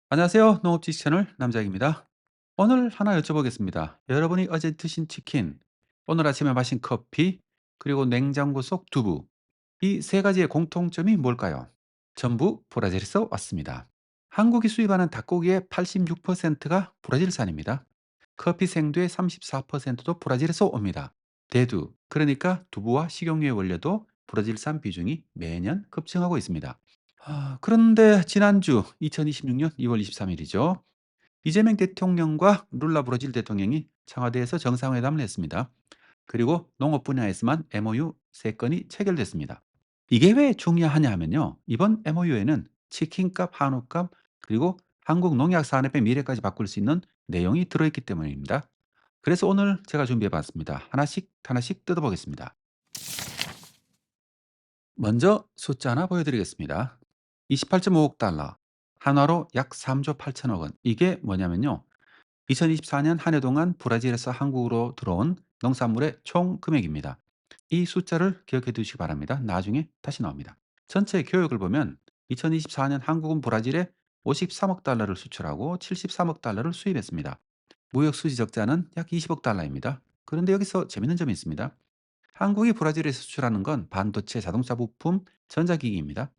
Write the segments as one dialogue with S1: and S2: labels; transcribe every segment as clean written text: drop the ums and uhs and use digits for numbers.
S1: 안녕하세요. 농업지식 채널 남자익입니다. 오늘 하나 여쭤보겠습니다. 여러분이 어제 드신 치킨, 오늘 아침에 마신 커피, 그리고 냉장고 속 두부, 이 세 가지의 공통점이 뭘까요? 전부 브라질에서 왔습니다. 한국이 수입하는 닭고기의 86%가 브라질산입니다. 커피 생두의 34%도 브라질에서 옵니다. 대두, 그러니까 두부와 식용유의 원료도 브라질산 비중이 매년 급증하고 있습니다. 그런데 지난주 2026년 2월 23일이죠. 이재명 대통령과 룰라 브라질 대통령이 청와대에서 정상회담을 했습니다. 그리고 농업 분야에서만 MOU 3건이 체결됐습니다. 이게 왜 중요하냐 하면요. 이번 MOU에는 치킨값, 한우값, 그리고 한국 농약 산업의 미래까지 바꿀 수 있는 내용이 들어있기 때문입니다. 그래서 오늘 제가 준비해 봤습니다. 하나씩 하나씩 뜯어보겠습니다. 먼저 숫자 하나 보여드리겠습니다. 28.5억 달러, 한화로 약 3조 8천억 원. 이게 뭐냐면요. 2024년 한 해 동안 브라질에서 한국으로 들어온 농산물의 총 금액입니다. 이 숫자를 기억해 두시기 바랍니다. 나중에 다시 나옵니다. 전체 교역을 보면 2024년 한국은 브라질에 53억 달러를 수출하고 73억 달러를 수입했습니다. 무역 수지 적자는 약 20억 달러입니다. 그런데 여기서 재밌는 점이 있습니다. 한국이 브라질에 수출하는 건 반도체, 자동차 부품, 전자기기입니다.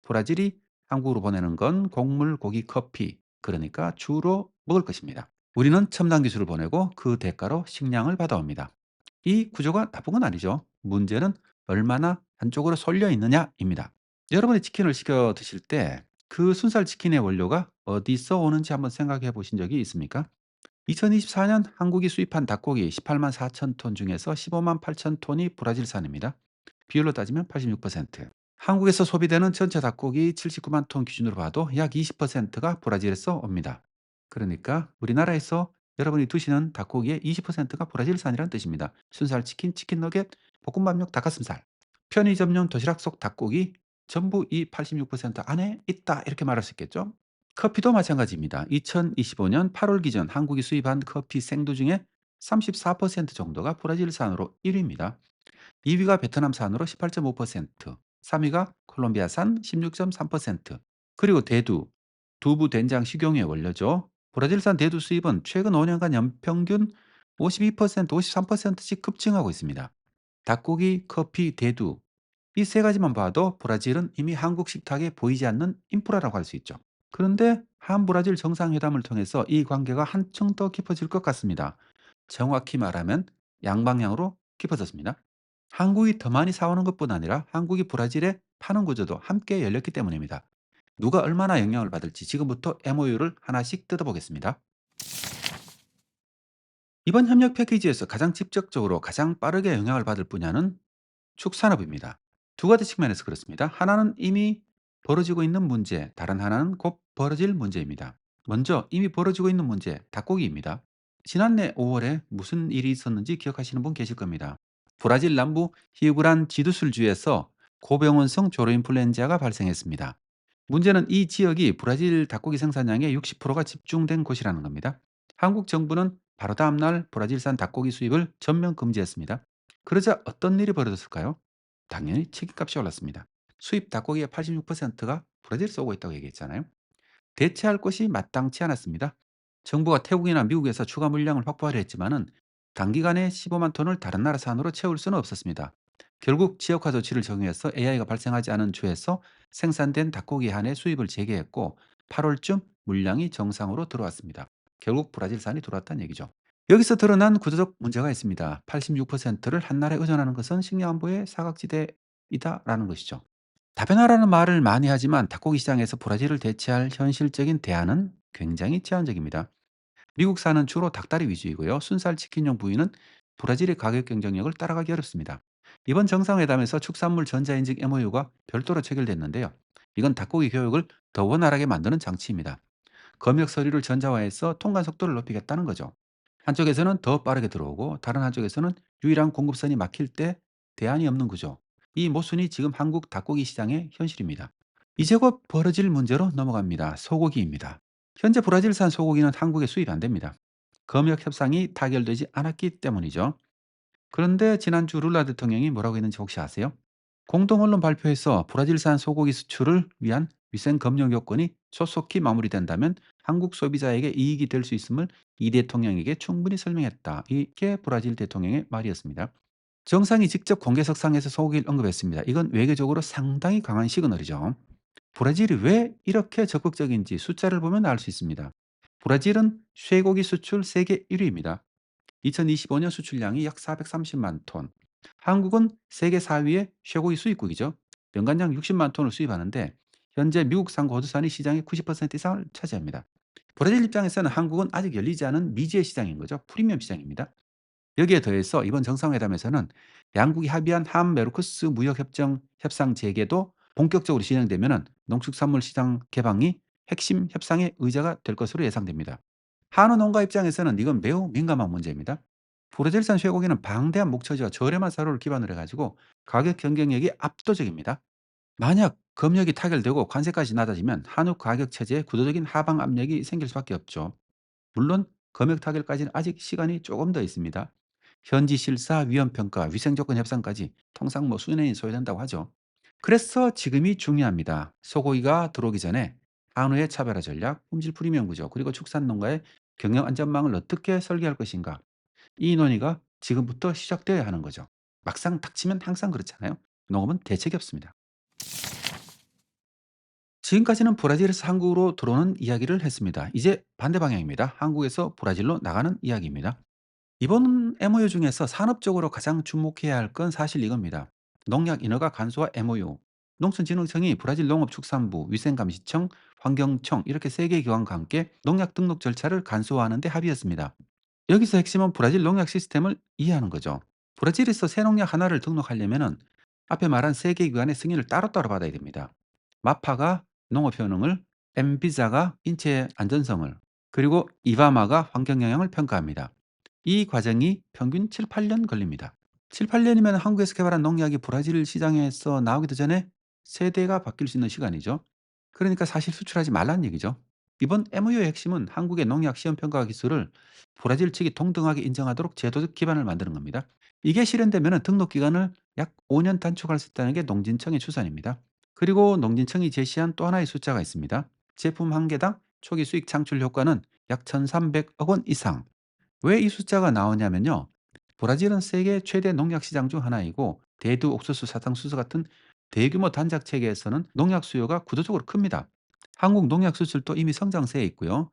S1: 브라질이 한국으로 보내는 건 곡물, 고기, 커피, 그러니까 주로 먹을 것입니다. 우리는 첨단 기술을 보내고 그 대가로 식량을 받아옵니다. 이 구조가 나쁜 건 아니죠. 문제는 얼마나 한쪽으로 쏠려 있느냐입니다. 여러분이 치킨을 시켜 드실 때 그 순살 치킨의 원료가 어디서 오는지 한번 생각해 보신 적이 있습니까? 2024년 한국이 수입한 닭고기 18만 4천 톤 중에서 15만 8천 톤이 브라질산입니다. 비율로 따지면 86%. 한국에서 소비되는 전체 닭고기 79만 톤 기준으로 봐도 약 20%가 브라질에서 옵니다. 그러니까 우리나라에서 여러분이 드시는 닭고기의 20%가 브라질산이라는 뜻입니다. 순살 치킨, 치킨 너겟, 볶음밥용 닭가슴살, 편의점용 도시락 속 닭고기 전부 이 86% 안에 있다 이렇게 말할 수 있겠죠. 커피도 마찬가지입니다. 2025년 8월 기준 한국이 수입한 커피 생두 중에 34% 정도가 브라질산으로 1위입니다. 2위가 베트남산으로 18.5%, 3위가 콜롬비아산 16.3%, 그리고 대두, 두부 된장 식용유의 원료죠. 브라질산 대두 수입은 최근 5년간 연평균 52%, 53%씩 급증하고 있습니다. 닭고기, 커피, 대두 이 세 가지만 봐도 브라질은 이미 한국 식탁에 보이지 않는 인프라라고 할 수 있죠. 그런데 한 브라질 정상회담을 통해서 이 관계가 한층 더 깊어질 것 같습니다. 정확히 말하면 양방향으로 깊어졌습니다. 한국이 더 많이 사오는 것뿐 아니라 한국이 브라질에 파는 구조도 함께 열렸기 때문입니다. 누가 얼마나 영향을 받을지 지금부터 MOU를 하나씩 뜯어보겠습니다. 이번 협력 패키지에서 가장 직접적으로 가장 빠르게 영향을 받을 분야는 축산업입니다. 두 가지 측면에서 그렇습니다. 하나는 이미 벌어지고 있는 문제, 다른 하나는 곧 벌어질 문제입니다. 먼저 이미 벌어지고 있는 문제, 닭고기입니다. 지난해 5월에 무슨 일이 있었는지 기억하시는 분 계실 겁니다. 브라질 남부 히우그란 지두술주에서 고병원성 조류인플루엔자가 발생했습니다. 문제는 이 지역이 브라질 닭고기 생산량의 60%가 집중된 곳이라는 겁니다. 한국 정부는 바로 다음 날 브라질산 닭고기 수입을 전면 금지했습니다. 그러자 어떤 일이 벌어졌을까요? 당연히 치킨값이 올랐습니다. 수입 닭고기의 86%가 브라질에서 오고 있다고 얘기했잖아요. 대체할 것이 마땅치 않았습니다. 정부가 태국이나 미국에서 추가 물량을 확보하려 했지만은 단기간에 15만 톤을 다른 나라 산으로 채울 수는 없었습니다. 결국 지역화 조치를 적용해서 AI가 발생하지 않은 주에서 생산된 닭고기 한해 수입을 재개했고 8월쯤 물량이 정상으로 들어왔습니다. 결국 브라질산이 들어왔다는 얘기죠. 여기서 드러난 구조적 문제가 있습니다. 86%를 한 나라에 의존하는 것은 식량안보의 사각지대이다라는 것이죠. 다변화라는 말을 많이 하지만 닭고기 시장에서 브라질을 대체할 현실적인 대안은 굉장히 제한적입니다. 미국산은 주로 닭다리 위주이고요. 순살 치킨용 부위는 브라질의 가격 경쟁력을 따라가기 어렵습니다. 이번 정상회담에서 축산물 전자인증 MOU가 별도로 체결됐는데요. 이건 닭고기 교육을 더 원활하게 만드는 장치입니다. 검역 서류를 전자화해서 통관 속도를 높이겠다는 거죠. 한쪽에서는 더 빠르게 들어오고 다른 한쪽에서는 유일한 공급선이 막힐 때 대안이 없는 구조. 이 모순이 지금 한국 닭고기 시장의 현실입니다. 이제 곧 벌어질 문제로 넘어갑니다. 소고기입니다. 현재 브라질산 소고기는 한국에 수입 안 됩니다. 검역 협상이 타결되지 않았기 때문이죠. 그런데 지난주 룰라 대통령이 뭐라고 했는지 혹시 아세요? 공동 언론 발표에서 브라질산 소고기 수출을 위한 위생 검역 요건이 조속히 마무리된다면 한국 소비자에게 이익이 될 수 있음을 이 대통령에게 충분히 설명했다. 이게 브라질 대통령의 말이었습니다. 정상이 직접 공개석상에서 소고기를 언급했습니다. 이건 외교적으로 상당히 강한 시그널이죠. 브라질이 왜 이렇게 적극적인지 숫자를 보면 알 수 있습니다. 브라질은 쇠고기 수출 세계 1위입니다. 2025년 수출량이 약 430만 톤. 한국은 세계 4위의 쇠고기 수입국이죠. 연간량 60만 톤을 수입하는데 현재 미국산 고수산이 시장의 90% 이상을 차지합니다. 브라질 입장에서는 한국은 아직 열리지 않은 미지의 시장인 거죠. 프리미엄 시장입니다. 여기에 더해서 이번 정상회담에서는 양국이 합의한 한메르코스 무역협정 협상 재개도 본격적으로 진행되면 농축산물 시장 개방이 핵심 협상의 의제가 될 것으로 예상됩니다. 한우 농가 입장에서는 이건 매우 민감한 문제입니다. 브라질산 쇠고기는 방대한 목초지와 저렴한 사료를 기반으로 해가지고 가격 경쟁력이 압도적입니다. 만약 검역이 타결되고 관세까지 낮아지면 한우 가격 체제에 구조적인 하방 압력이 생길 수밖에 없죠. 물론 검역 타결까지는 아직 시간이 조금 더 있습니다. 현지 실사, 위험 평가, 위생 조건 협상까지 통상 수년이 소요된다고 하죠. 그래서 지금이 중요합니다. 소고기가 들어오기 전에 한우의 차별화 전략, 품질 프리미엄 구조, 그리고 축산 농가의 경영 안전망을 어떻게 설계할 것인가. 이 논의가 지금부터 시작되어야 하는 거죠. 막상 닥치면 항상 그렇잖아요. 농업은 대책이 없습니다. 지금까지는 브라질에서 한국으로 들어오는 이야기를 했습니다. 이제 반대 방향입니다. 한국에서 브라질로 나가는 이야기입니다. 이번 MOU 중에서 산업적으로 가장 주목해야 할 건 사실 이겁니다. 농약 인허가 간소화 MOU. 농촌진흥청이 브라질 농업축산부, 위생감시청, 환경청 이렇게 세 개 기관과 함께 농약 등록 절차를 간소화하는 데 합의했습니다. 여기서 핵심은 브라질 농약 시스템을 이해하는 거죠. 브라질에서 새 농약 하나를 등록하려면 앞에 말한 세 개 기관의 승인을 따로따로 받아야 됩니다. 마파가 농업 효능을, 엠비자가 인체 안전성을, 그리고 이바마가 환경 영향을 평가합니다. 이 과정이 평균 7-8년 걸립니다. 7-8년이면 한국에서 개발한 농약이 브라질 시장에서 나오기도 전에 세대가 바뀔 수 있는 시간이죠. 그러니까 사실 수출하지 말라는 얘기죠. 이번 MOU의 핵심은 한국의 농약 시험 평가 기술을 브라질 측이 동등하게 인정하도록 제도적 기반을 만드는 겁니다. 이게 실현되면 등록 기간을 약 5년 단축할 수 있다는 게 농진청의 추산입니다. 그리고 농진청이 제시한 또 하나의 숫자가 있습니다. 제품 한 개당 초기 수익 창출 효과는 약 1,300억 원 이상. 왜 이 숫자가 나오냐면요. 브라질은 세계 최대 농약 시장 중 하나이고 대두, 옥수수, 사탕수수 같은 대규모 단작 체계에서는 농약 수요가 구조적으로 큽니다. 한국 농약 수출도 이미 성장세에 있고요.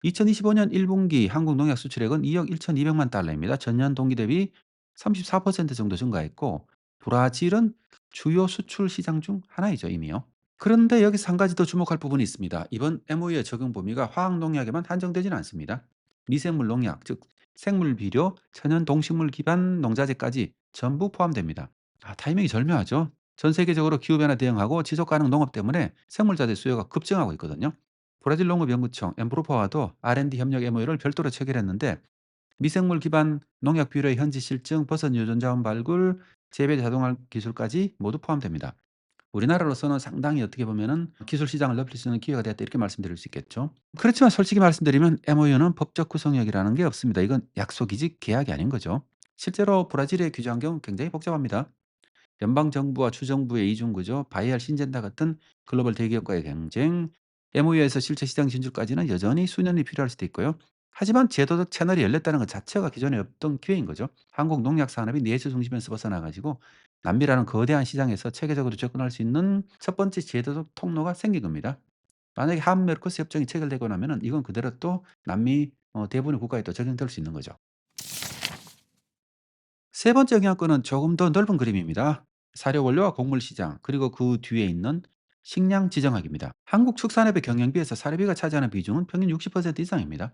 S1: 2025년 1분기 한국 농약 수출액은 2억 1,200만 달러입니다. 전년 동기 대비 34% 정도 증가했고 브라질은 주요 수출 시장 중 하나이죠, 이미요. 그런데 여기서 한 가지 더 주목할 부분이 있습니다. 이번 MOU의 적용 범위가 화학 농약에만 한정되지는 않습니다. 미생물 농약, 즉 생물 비료, 천연 동식물 기반 농자재까지 전부 포함됩니다. 타이밍이 절묘하죠. 전 세계적으로 기후변화 대응하고 지속 가능 농업 때문에 생물자재 수요가 급증하고 있거든요. 브라질 농업연구청 엠브로파와도 R&D 협력 MOU를 별도로 체결했는데 미생물 기반 농약 비료의 현지 실증, 버섯 유전자원 발굴, 재배 자동화 기술까지 모두 포함됩니다. 우리나라로서는 상당히 어떻게 보면은 기술 시장을 넓힐 수 있는 기회가 되었다 이렇게 말씀드릴 수 있겠죠. 그렇지만 솔직히 말씀드리면 MOU는 법적 구성력이라는 게 없습니다. 이건 약속이지 계약이 아닌 거죠. 실제로 브라질의 규제 환경은 굉장히 복잡합니다. 연방 정부와 주정부의 이중 구조, 바이알 신젠다 같은 글로벌 대기업과의 경쟁, MOU에서 실제 시장 진출까지는 여전히 수년이 필요할 수도 있고요. 하지만 제도적 채널이 열렸다는 것 자체가 기존에 없던 기회인 거죠. 한국 농약 산업이 내수 중심에서 벗어나 가지고 남미라는 거대한 시장에서 체계적으로 접근할 수 있는 첫 번째 제도적 통로가 생긴 겁니다. 만약에 한메르코스 협정이 체결되고 나면은 이건 그대로 또 남미 대부분의 국가에 또 적용될 수 있는 거죠. 세 번째 영향권은 조금 더 넓은 그림입니다. 사료 원료와 곡물 시장, 그리고 그 뒤에 있는 식량 지정학입니다. 한국 축산업의 경영비에서 사료비가 차지하는 비중은 평균 60% 이상입니다.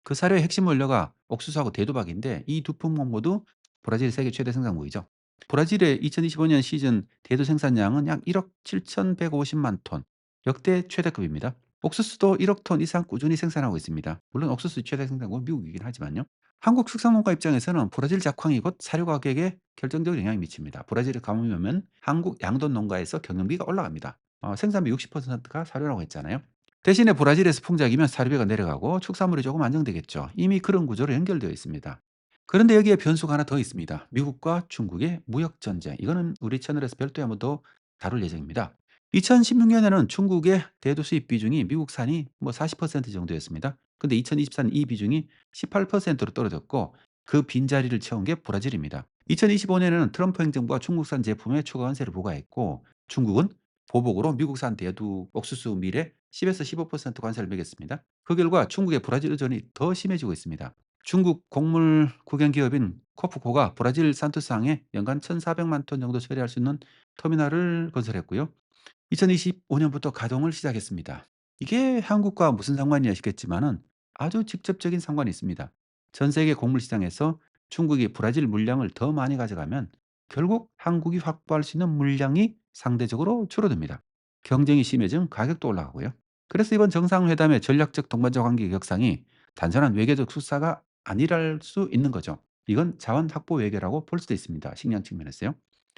S1: 그 사료의 핵심 원료가 옥수수하고 대두박인데 이 두 품목 모두 브라질 세계 최대 생산국이죠. 브라질의 2025년 시즌 대두 생산량은 약 1억 7,150만 톤, 역대 최대급입니다. 옥수수도 1억 톤 이상 꾸준히 생산하고 있습니다. 물론 옥수수 최대 생산국은 미국이긴 하지만요. 한국 축산농가 입장에서는 브라질 작황이 곧 사료 가격에 결정적인 영향을 미칩니다. 브라질을 가물면 한국 양돈 농가에서 경영비가 올라갑니다. 생산비 60%가 사료라고 했잖아요. 대신에 브라질에서 풍작이면 사료비가 내려가고 축산물이 조금 안정되겠죠. 이미 그런 구조로 연결되어 있습니다. 그런데 여기에 변수가 하나 더 있습니다. 미국과 중국의 무역 전쟁. 이거는 우리 채널에서 별도의 한번 더 다룰 예정입니다. 2016년에는 중국의 대도 수입 비중이 미국산이 뭐 40% 정도였습니다. 근데 2024년 이 비중이 18%로 떨어졌고 그 빈자리를 채운 게 브라질입니다. 2025년에는 트럼프 행정부가 중국산 제품에 추가 관세를 부과했고 중국은 보복으로 미국산 대두 옥수수 밀에 10에서 15% 관세를 매겼습니다. 그 결과 중국의 브라질 의존이 더 심해지고 있습니다. 중국 곡물 국영 기업인 코프코가 브라질 산토스항에 연간 1,400만 톤 정도 처리할 수 있는 터미널을 건설했고요. 2025년부터 가동을 시작했습니다. 이게 한국과 무슨 상관이 아시겠지만은 아주 직접적인 상관이 있습니다. 전 세계 곡물 시장에서 중국이 브라질 물량을 더 많이 가져가면 결국 한국이 확보할 수 있는 물량이 상대적으로 줄어듭니다. 경쟁이 심해지면 가격도 올라가고요. 그래서 이번 정상회담의 전략적 동반자 관계 격상이 단순한 외교적 수사가 아니랄 수 있는 거죠. 이건 자원 확보 외교라고 볼 수도 있습니다. 식량 측면에서요.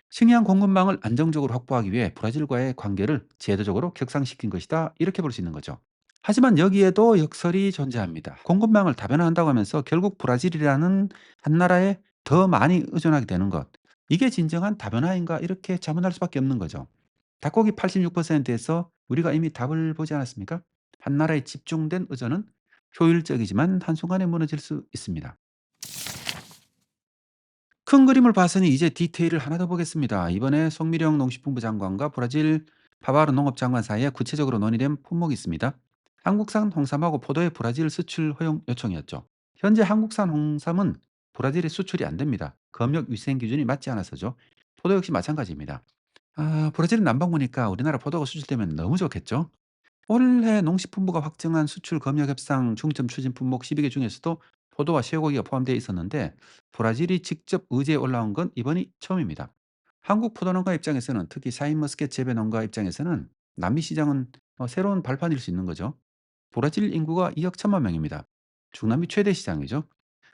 S1: 식량 공급망을 안정적으로 확보하기 위해 브라질과의 관계를 제도적으로 격상시킨 것이다. 이렇게 볼 수 있는 거죠. 하지만 여기에도 역설이 존재합니다. 공급망을 다변화한다고 하면서 결국 브라질이라는 한 나라에 더 많이 의존하게 되는 것. 이게 진정한 다변화인가 이렇게 자문할 수밖에 없는 거죠. 닭고기 86%에서 우리가 이미 답을 보지 않았습니까? 한 나라에 집중된 의존은 효율적이지만 한순간에 무너질 수 있습니다. 큰 그림을 봤으니 이제 디테일을 하나 더 보겠습니다. 이번에 송미령 농식품부 장관과 브라질 파바르 농업장관 사이에 구체적으로 논의된 품목이 있습니다. 한국산 홍삼하고 포도의 브라질 수출 허용 요청이었죠. 현재 한국산 홍삼은 브라질에 수출이 안 됩니다. 검역 위생 기준이 맞지 않아서죠. 포도 역시 마찬가지입니다. 브라질은 남방구니까 우리나라 포도가 수출되면 너무 좋겠죠. 올해 농식품부가 확정한 수출 검역 협상 중점 추진 품목 12개 중에서도 포도와 쇠고기가 포함되어 있었는데 브라질이 직접 의제에 올라온 건 이번이 처음입니다. 한국 포도농가 입장에서는 특히 샤인머스켓 재배 농가 입장에서는 남미 시장은 새로운 발판일 수 있는 거죠. 브라질 인구가 2억 1천만 명입니다. 중남미 최대 시장이죠.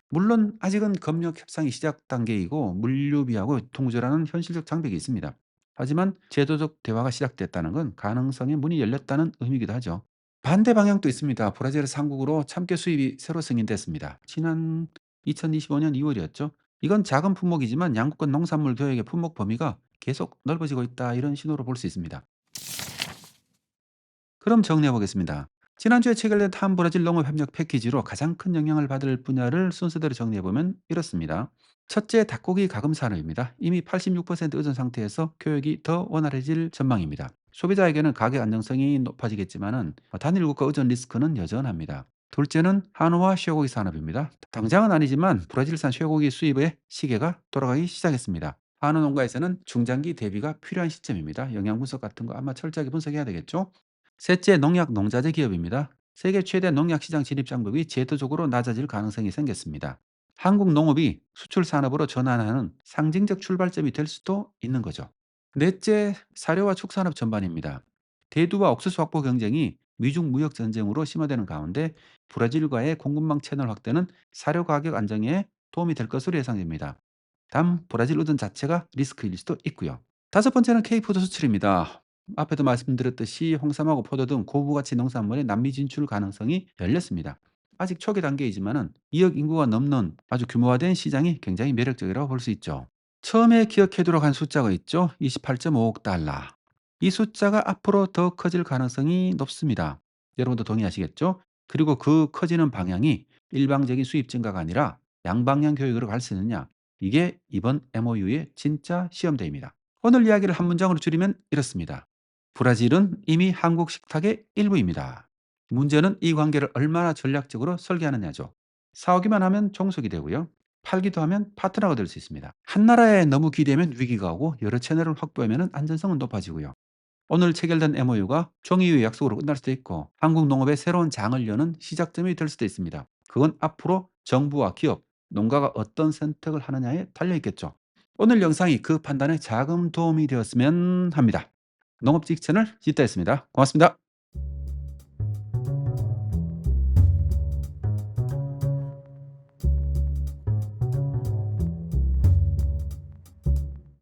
S1: 물론 아직은 검역 협상이 시작 단계이고 물류비하고 통조라는 현실적 장벽이 있습니다. 하지만 제도적 대화가 시작됐다는 건 가능성의 문이 열렸다는 의미이기도 하죠. 반대 방향도 있습니다. 브라질에서 한국으로 참깨 수입이 새로 승인됐습니다. 지난 2025년 2월이었죠. 이건 작은 품목이지만 양국간 농산물 교역의 품목 범위가 계속 넓어지고 있다 이런 신호로 볼 수 있습니다. 그럼 정리해 보겠습니다. 지난주에 체결된 한 브라질 농업 협력 패키지로 가장 큰 영향을 받을 분야를 순서대로 정리해 보면 이렇습니다. 첫째, 닭고기 가금 산업입니다. 이미 86% 의존 상태에서 교역이 더 원활해질 전망입니다. 소비자에게는 가격 안정성이 높아지겠지만은 단일 국가 의존 리스크는 여전합니다. 둘째는 한우와 쇠고기 산업입니다. 당장은 아니지만 브라질산 쇠고기 수입의 시계가 돌아가기 시작했습니다. 한우 농가에서는 중장기 대비가 필요한 시점입니다. 영양 분석 같은 거 아마 철저하게 분석해야 되겠죠. 셋째, 농약 농자재 기업입니다. 세계 최대 농약 시장 진입 장벽이 제도적으로 낮아질 가능성이 생겼습니다. 한국 농업이 수출 산업으로 전환하는 상징적 출발점이 될 수도 있는 거죠. 넷째, 사료와 축산업 전반입니다. 대두와 옥수수 확보 경쟁이 미중 무역 전쟁으로 심화되는 가운데 브라질과의 공급망 채널 확대는 사료 가격 안정에 도움이 될 것으로 예상됩니다. 다음, 브라질 우전 자체가 리스크일 수도 있고요. 다섯 번째는 K푸드 수출입니다. 앞에도 말씀드렸듯이 홍삼하고 포도 등 고부가치 농산물의 남미 진출 가능성이 열렸습니다. 아직 초기 단계이지만은 2억 인구가 넘는 아주 규모화된 시장이 굉장히 매력적이라고 볼 수 있죠. 처음에 기억해두라고 한 숫자가 있죠. 28.5억 달러. 이 숫자가 앞으로 더 커질 가능성이 높습니다. 여러분도 동의하시겠죠? 그리고 그 커지는 방향이 일방적인 수입 증가가 아니라 양방향 교육으로 갈 수 있느냐? 이게 이번 MOU의 진짜 시험대입니다. 오늘 이야기를 한 문장으로 줄이면 이렇습니다. 브라질은 이미 한국 식탁의 일부입니다. 문제는 이 관계를 얼마나 전략적으로 설계하느냐죠. 사오기만 하면 종속이 되고요. 팔기도 하면 파트너가 될 수 있습니다. 한 나라에 너무 기대면 위기가 오고 여러 채널을 확보하면 안전성은 높아지고요. 오늘 체결된 MOU가 종이 위의 약속으로 끝날 수도 있고 한국 농업의 새로운 장을 여는 시작점이 될 수도 있습니다. 그건 앞으로 정부와 기업, 농가가 어떤 선택을 하느냐에 달려 있겠죠. 오늘 영상이 그 판단에 작은 도움이 되었으면 합니다. 농업지식 채널 지타였습니다. 고맙습니다.